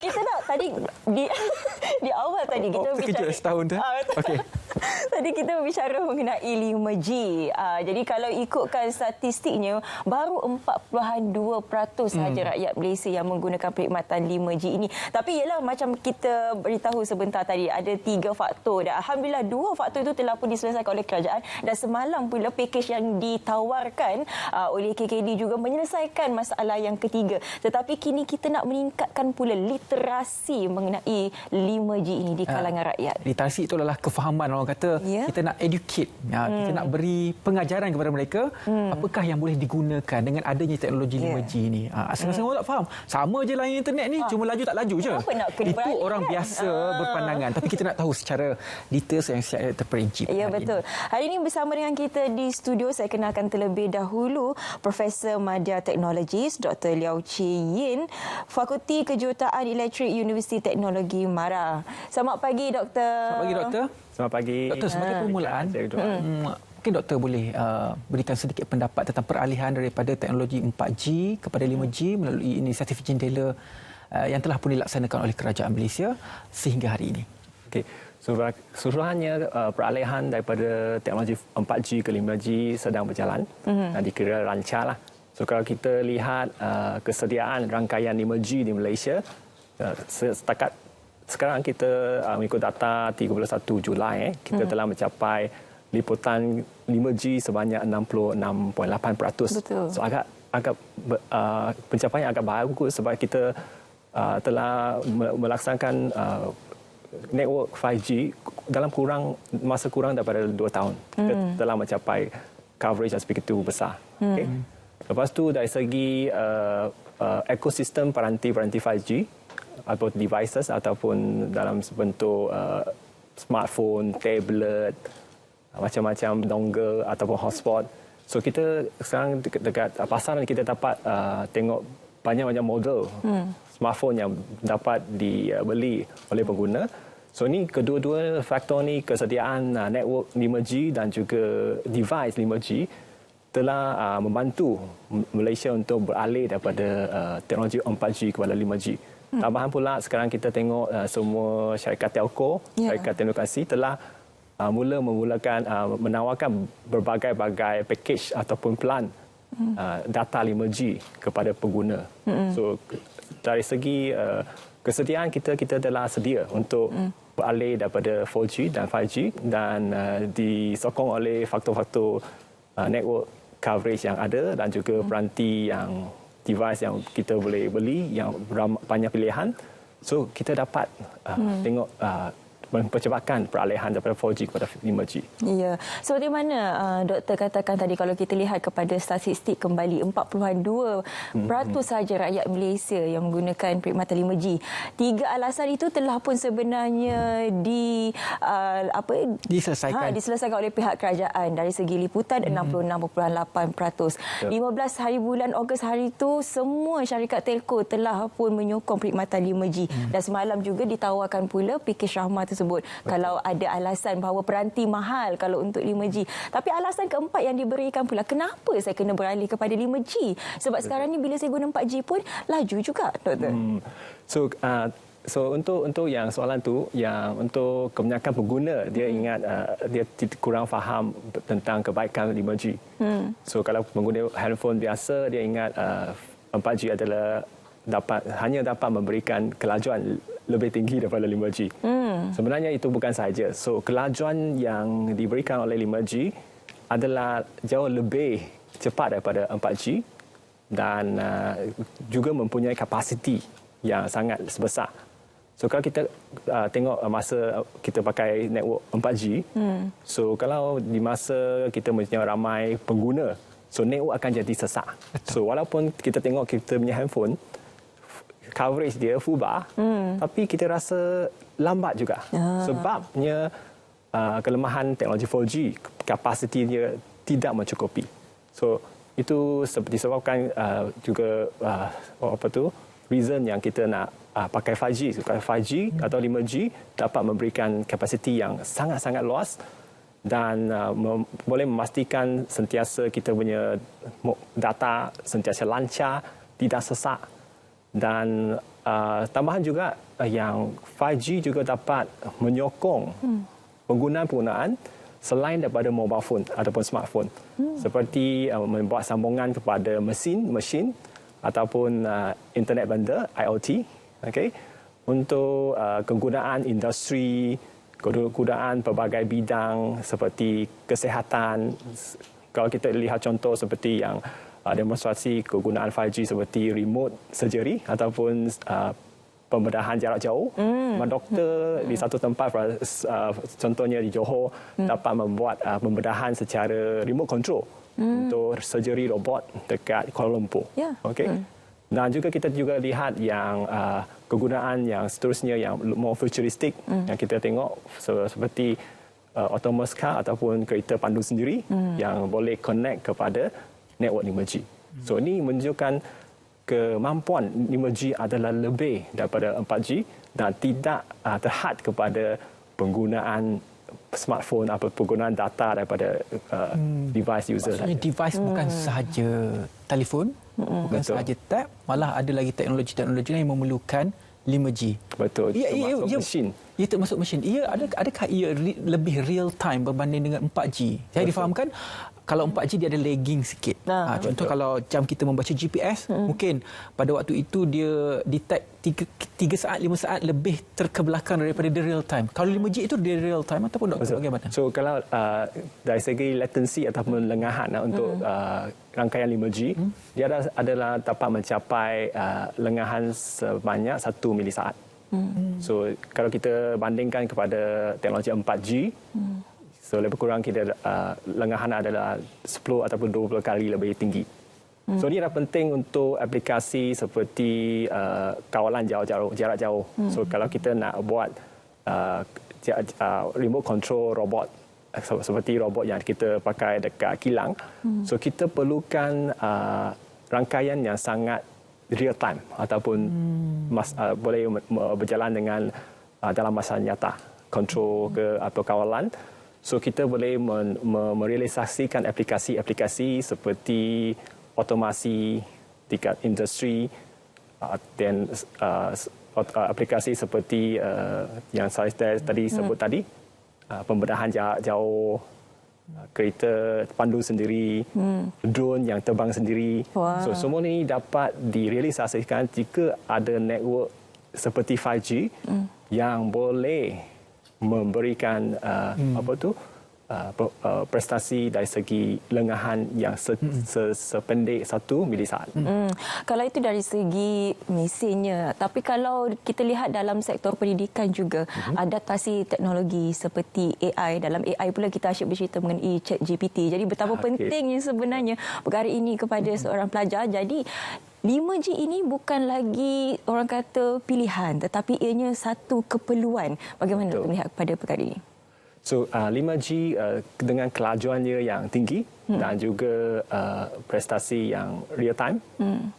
Kita nak tadi di awal tadi kita terkejut bicara setahun tu. Okey. Tadi kita berbicara mengenai 5G. Jadi kalau ikutkan statistiknya baru 4.2% sahaja rakyat Malaysia yang menggunakan perkhidmatan 5G ini. Tapi ialah macam kita beritahu sebentar tadi ada 3 faktor dan alhamdulillah 2 faktor itu telah pun diselesaikan oleh kerajaan dan semalam pula pakej yang ditawarkan oleh KKD juga menyelesaikan masalah yang ketiga. Tetapi kini kita nak meningkatkan pula literasi mengenai 5G ini di kalangan rakyat. Literasi itu adalah kefahaman, orang kata kita nak educate, kita nak beri pengajaran kepada mereka apakah yang boleh digunakan dengan adanya teknologi 5G ni. Asal-asal orang tak faham. Sama je lain internet ni, cuma laju tak laju je. Itu orang biasa berpandangan, tapi kita nak tahu secara detail yang terperinci. Ya, betul. Hari ini bersama dengan kita di studio saya kenalkan terlebih dahulu Profesor Madya Technologies Dr. Liao Chi Yin, Fakulti Kejuruteraan Elektrik Universiti Teknologi MARA. Selamat pagi, Doktor. Selamat pagi, Doktor. Selamat pagi. Doktor, sebagai permulaan, mungkin Doktor boleh berikan sedikit pendapat tentang peralihan daripada teknologi 4G kepada 5G melalui inisiatif Jendela yang telah pun dilaksanakan oleh Kerajaan Malaysia sehingga hari ini. Okey. Keseluruhannya peralihan daripada teknologi 4G ke 5G sedang berjalan dan dikira lancar lah. So kalau kita lihat kesediaan rangkaian 5G di Malaysia, setakat sekarang kita mengikut data 31 Julai kita telah mencapai liputan 5G sebanyak 66.8%. Betul. So agak pencapaian agak bagus sebab kita telah melaksanakan network 5G dalam masa kurang daripada 2 tahun. Kita telah mencapai coverage yang begitu besar. Okay. Lepas tu dari segi ekosistem peranti-peranti 5G atau devices ataupun dalam bentuk smartphone, tablet, macam-macam dongle ataupun hotspot. So kita sekarang dekat pasaran kita dapat tengok banyak-banyak model smartphone yang dapat dibeli oleh pengguna. So ni kedua-dua faktor ni, kesediaan network 5G dan juga device 5G telah membantu Malaysia untuk beralih daripada teknologi 4G kepada 5G. Tambahan pula sekarang kita tengok semua syarikat telco, syarikat telekomunikasi telah memulakan menawarkan berbagai-bagai package ataupun plan data 5G kepada pengguna. So dari segi kesediaan kita telah sedia untuk beralih daripada 4G dan 5G dan disokong oleh faktor-faktor network coverage yang ada dan juga peranti yang device yang kita boleh beli yang banyak pilihan. So kita dapat tengok mempercepatkan peralihan daripada 4G kepada 5G. Ya. Seperti mana doktor katakan tadi, kalau kita lihat kepada statistik kembali 4.2% sahaja rakyat Malaysia yang menggunakan perkhidmatan 5G. 3 alasan itu telah pun sebenarnya diselesaikan oleh pihak kerajaan. Dari segi liputan 66.8%. 15 hari bulan Ogos hari itu semua syarikat telco telah pun menyokong perkhidmatan 5G dan semalam juga ditawarkan pula pakej rahmah tersebut. Kalau ada alasan bahawa peranti mahal kalau untuk 5G. Tapi alasan keempat yang diberikan pula, kenapa saya kena beralih kepada 5G? Sebab sekarang ni bila saya guna 4G pun laju juga, Doktor. So untuk yang soalan tu, yang untuk kebanyakan pengguna dia ingat dia kurang faham tentang kebaikan 5G. So kalau pengguna handphone biasa dia ingat 4G adalah hanya dapat memberikan kelajuan lebih tinggi daripada 5G. Sebenarnya itu bukan sahaja. So kelajuan yang diberikan oleh 5G adalah jauh lebih cepat daripada 4G dan juga mempunyai kapasiti yang sangat sebesar. So kalau kita tengok masa kita pakai network 4G, so kalau di masa kita mempunyai ramai pengguna, so network akan jadi sesak. So walaupun kita tengok kita punya handphone coverage dia full bar, tapi kita rasa lambat juga. Sebabnya kelemahan teknologi 4G, kapasiti dia tidak mencukupi. So itu disebabkan juga reason yang kita nak pakai 5G. Kalau 5G atau 5G dapat memberikan kapasiti yang sangat-sangat luas dan boleh memastikan sentiasa kita punya data sentiasa lancar, tidak sesak dan tambahan juga yang 5G juga dapat menyokong penggunaan selain daripada mobile phone ataupun smartphone. Seperti membuat sambungan kepada mesin ataupun internet benda, IoT. Okay? Untuk kegunaan industri, kegunaan pelbagai bidang seperti kesihatan. Kalau kita lihat contoh seperti yang demonstrasi kegunaan 5G seperti remote surgery ataupun pembedahan jarak jauh. Doktor di satu tempat, contohnya di Johor, dapat membuat pembedahan secara remote control untuk surgery robot dekat Kuala Lumpur. Okay? Dan juga kita juga lihat yang kegunaan yang seterusnya yang more futuristik yang kita tengok seperti autonomous car ataupun kereta pandu sendiri yang boleh connect kepada network 5G. So ini menunjukkan kemampuan 5G adalah lebih daripada 4G dan tidak terhad kepada penggunaan smartphone atau penggunaan data daripada device user. Maksudnya device bukan sahaja telefon, bukan sahaja tab, malah ada lagi teknologi-teknologi yang memerlukan 5G. Betul. Termasuk mesin. Ia termasuk mesin. Adakah ia lebih real time berbanding dengan 4G? Saya difahamkan kalau 4G dia ada lagging sikit. Contoh kalau jam kita membaca GPS, mungkin pada waktu itu dia detect 3 saat, 5 saat lebih terkebelakang daripada the real time. Kalau 5G itu dia real time ataupun bagaimana? So kalau dari segi latency ataupun lengahan untuk rangkaian 5G, dia adalah dapat mencapai lengahan sebanyak 1 milisaat. So kalau kita bandingkan kepada teknologi 4G, so lebih kurang kita lengahan adalah 10 ataupun 20 kali lebih tinggi. So ini adalah penting untuk aplikasi seperti kawalan jarak jauh. So kalau kita nak buat remote control robot seperti robot yang kita pakai dekat kilang, so kita perlukan rangkaian yang sangat real time ataupun boleh berjalan dengan dalam masa nyata, kontrol ke atau kawalan. So kita boleh merealisasikan aplikasi-aplikasi seperti otomasi tingkat industri dan aplikasi seperti yang saya tadi sebut tadi, pembedahan jarak jauh, kereta pandu sendiri, drone yang terbang sendiri. So semua ini dapat direalisasikan jika ada network seperti 5G yang boleh memberikan prestasi dari segi lengahan yang sependek 1 milisaat. Kalau itu dari segi mesinnya, tapi kalau kita lihat dalam sektor pendidikan juga, adaptasi teknologi seperti AI. Dalam AI pula kita asyik bercerita mengenai ChatGPT. Jadi betapa pentingnya sebenarnya perkara ini kepada seorang pelajar. Jadi 5G ini bukan lagi orang kata pilihan, tetapi ianya satu keperluan. Bagaimana Dr. melihat pada perkara ini? So 5G dengan kelajuannya yang tinggi dan juga prestasi yang real time,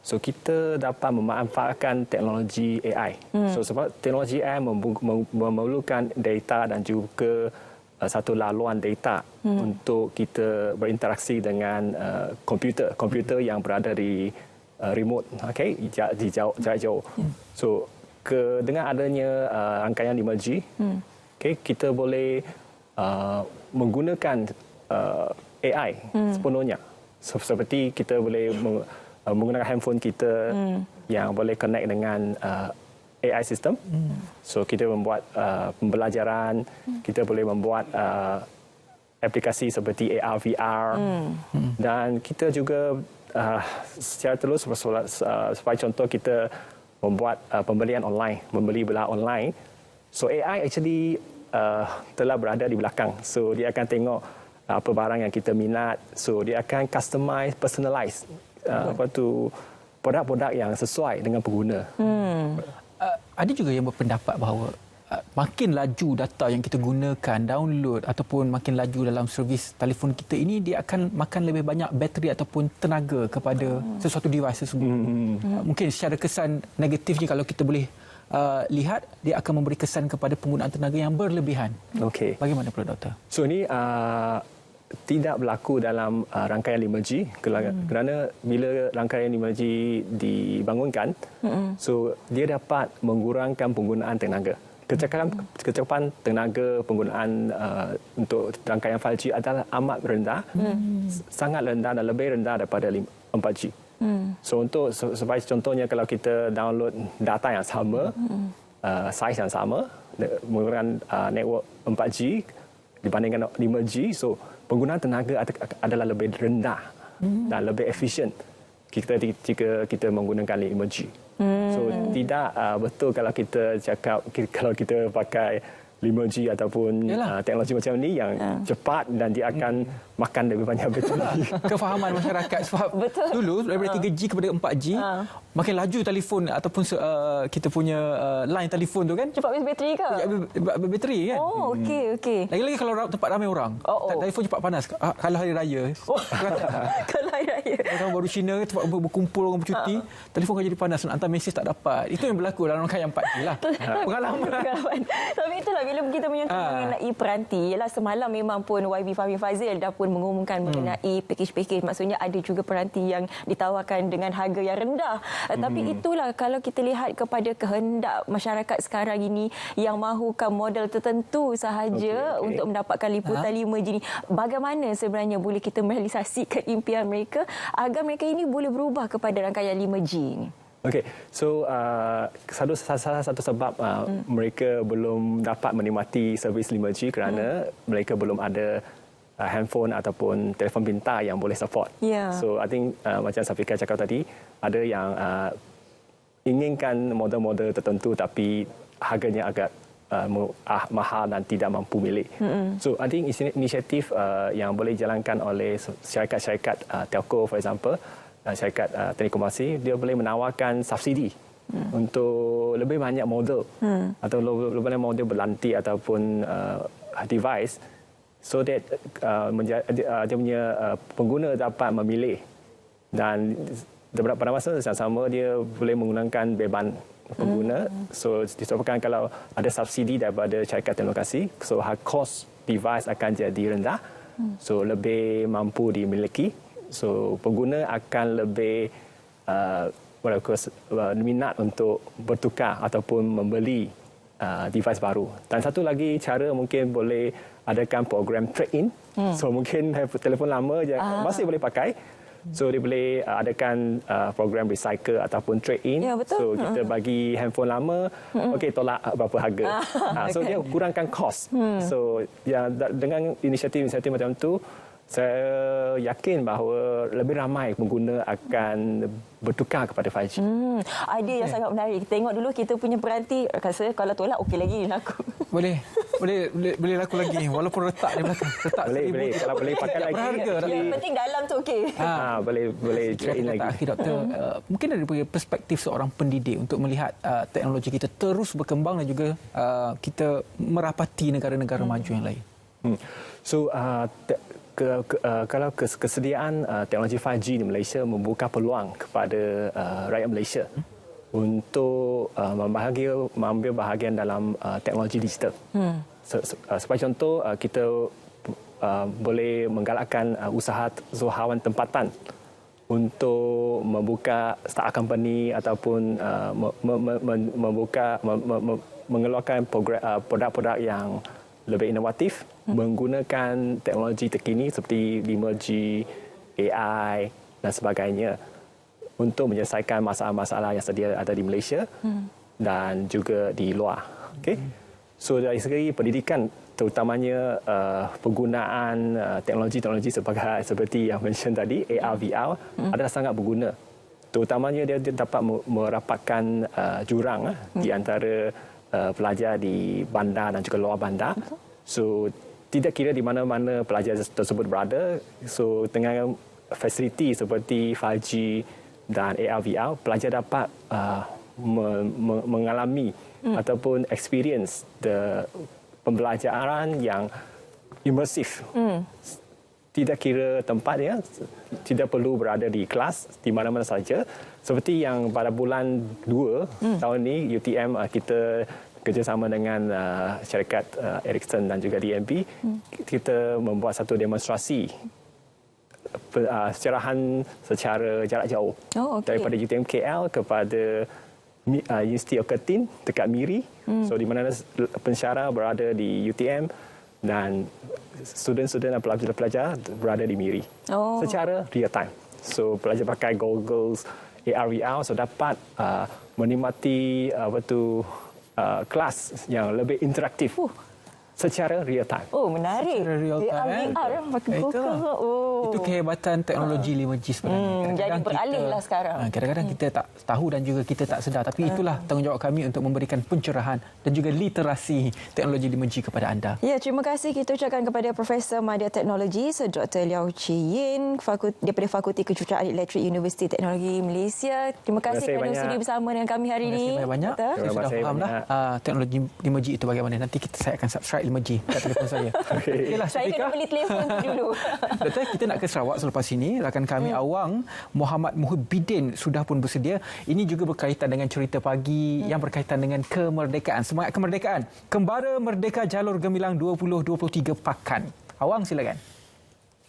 so kita dapat memanfaatkan teknologi AI. So sebab teknologi AI memerlukan data dan juga satu laluan data untuk kita berinteraksi dengan komputer yang berada di remote, okay, di jarak jauh. So dengan adanya rangkaian 5G, okay, kita boleh menggunakan AI sepenuhnya. Seperti kita boleh menggunakan handphone kita yang boleh connect dengan AI system. So kita membuat pembelajaran, kita boleh membuat aplikasi seperti AR, VR, dan kita juga secara terus supaya contoh kita membuat pembelian online, membeli belah online. So AI actually telah berada di belakang. So dia akan tengok apa barang yang kita minat. So dia akan customize, personalize produk-produk yang sesuai dengan pengguna. Ada juga yang berpendapat bahawa makin laju data yang kita gunakan, download ataupun makin laju dalam servis telefon kita ini, dia akan makan lebih banyak bateri ataupun tenaga kepada sesuatu device tersebut. Mungkin secara kesan negatifnya kalau kita boleh lihat, dia akan memberi kesan kepada penggunaan tenaga yang berlebihan. Okey. Bagaimana pula doktor? So ini tidak berlaku dalam rangkaian 5G kerana bila rangkaian 5G dibangunkan, so dia dapat mengurangkan penggunaan tenaga. Kecepatan tenaga penggunaan untuk rangkaian 5G adalah amat rendah, sangat rendah dan lebih rendah daripada 4G. So untuk sebagai contohnya, kalau kita download data yang sama, saiz yang sama menggunakan network 4G dibandingkan 5G, so penggunaan tenaga adalah lebih rendah dan lebih efisien jika kita menggunakan 5G. So tidak betul kalau kita cakap kalau kita pakai 5G ataupun teknologi macam ni yang cepat dan dia akan makan lebih banyak bateri. Kefahaman masyarakat sebab dulu daripada 3G kepada 4G makin laju telefon ataupun kita punya line telefon tu kan cepat habis bateri ke? Bateri kan. Oh, okey. Lagi-lagi kalau tempat ramai orang. Telefon cepat panas. Kalau hari raya. Kalau hari raya. Kalau baru Cina tempat berkumpul orang bercuti, telefon akan jadi panas, nak hantar mesej tak dapat. Itu yang berlaku dalam rangkaian 4G lah. Pengalaman. Tapi itulah bila kita menyentuh mengenai peranti, ialah semalam memang pun YB Fahmi Fazil dah pun mengumumkan mengenai package-package, maksudnya ada juga peranti yang ditawarkan dengan harga yang rendah. Tapi itulah kalau kita lihat kepada kehendak masyarakat sekarang ini yang mahukan model tertentu sahaja untuk mendapatkan liputan 5G ni, bagaimana sebenarnya boleh kita merealisasikan impian mereka agar mereka ini boleh berubah kepada rangkaian 5G ni? Okey, so salah satu sebab mereka belum dapat menikmati servis 5G kerana mereka belum ada handphone ataupun telefon pintar yang boleh support. So I think macam Safika cakap tadi, ada yang inginkan model-model tertentu tapi harganya agak mahal dan tidak mampu milik. So I think inisiatif yang boleh dijalankan oleh syarikat-syarikat telco, for example, syarikat telekomunikasi, dia boleh menawarkan subsidi untuk lebih banyak model atau lebih banyak model berlantik ataupun device, so that dia punya pengguna dapat memilih, dan pada masa yang sama dia boleh menggunakan beban pengguna. So disebabkan kalau ada subsidi daripada syarikat telekomunikasi, so cost device akan jadi rendah, so lebih mampu dimiliki. So pengguna akan lebih minat untuk bertukar ataupun membeli device baru. Dan satu lagi cara, mungkin boleh adakan program trade-in. So mungkin telefon lama je masih boleh pakai. So dia boleh adakan program recycle ataupun trade-in. So kita bagi handphone lama, okey, tolak berapa harga. So dia kurangkan cost. So dengan inisiatif-inisiatif macam tu, saya yakin bahawa lebih ramai pengguna akan bertukar kepada 5G. Idea yang sangat menarik. Tengok dulu kita punya peranti, rasa kalau tolak okey lagi laku. Boleh laku lagi walaupun retak di belakang. Retak boleh kalau boleh pakai lagi. Yang penting dalam tu okey. Boleh trade-in lagi. Akhir doktor, mungkin dari perspektif seorang pendidik untuk melihat teknologi kita terus berkembang dan juga kita merapati negara-negara maju yang lain. So kalau kesediaan teknologi 5G di Malaysia membuka peluang kepada rakyat Malaysia untuk mengambil bahagian dalam teknologi digital. Sebagai contoh, kita boleh menggalakkan usahawan tempatan untuk membuka startup company ataupun mengeluarkan produk-produk yang lebih inovatif menggunakan teknologi terkini seperti 5G, AI dan sebagainya untuk menyelesaikan masalah-masalah yang sedia ada di Malaysia dan juga di luar. Okay? So dari segi pendidikan, terutamanya penggunaan teknologi-teknologi seperti yang mention tadi, AR, VR adalah sangat berguna. Terutamanya dia dapat merapatkan jurang di antara pelajar di bandar dan juga luar bandar. So tidak kira di mana-mana pelajar tersebut berada, so dengan fasiliti seperti 5G dan AR VR, pelajar dapat mengalami ataupun experience pembelajaran yang imersif. Tidak kira tempatnya, tidak perlu berada di kelas di mana-mana saja. Seperti yang pada bulan 2 tahun ini UTM kita kerjasama dengan syarikat Ericsson dan juga DNB, kita membuat satu demonstrasi pencerahan secara jarak jauh daripada UTM KL kepada University of Kertin dekat Miri. So di mana pensyarah berada di UTM dan student-student dan pelajar-pelajar berada di Miri secara real time. So pelajar pakai goggles AR VR, so dapat menikmati kelas yang lebih interaktif secara real time. Oh, menarik. Secara real time. Itu kehebatan teknologi 5G sebenarnya. Jadi beralihlah sekarang. Kadang-kadang kita tak tahu dan juga kita tak sedar. Tapi itulah tanggungjawab kami untuk memberikan pencerahan dan juga literasi teknologi 5G kepada anda. Ya, terima kasih kita ucapkan kepada Profesor Madya Teknologi, Sir Dr. Liao Chi Yin, daripada Fakulti Kejuruteraan Elektrik Universiti Teknologi Malaysia. Terima kasih kerana sudi bersama dengan kami hari ini. Terima kasih banyak. Saya sudah faham dah teknologi 5G itu bagaimana. Nanti saya akan subscribe 5G kat telefon saya. Okeylah, saya kena beli telefon dulu. Betul, kita nak ke Sarawak selepas ini. Rakan kami Awang Muhammad Muhyiddin sudah pun bersedia. Ini juga berkaitan dengan cerita pagi yang berkaitan dengan kemerdekaan. Semangat kemerdekaan. Kembara Merdeka Jalur Gemilang 2023 Pakan. Awang, silakan.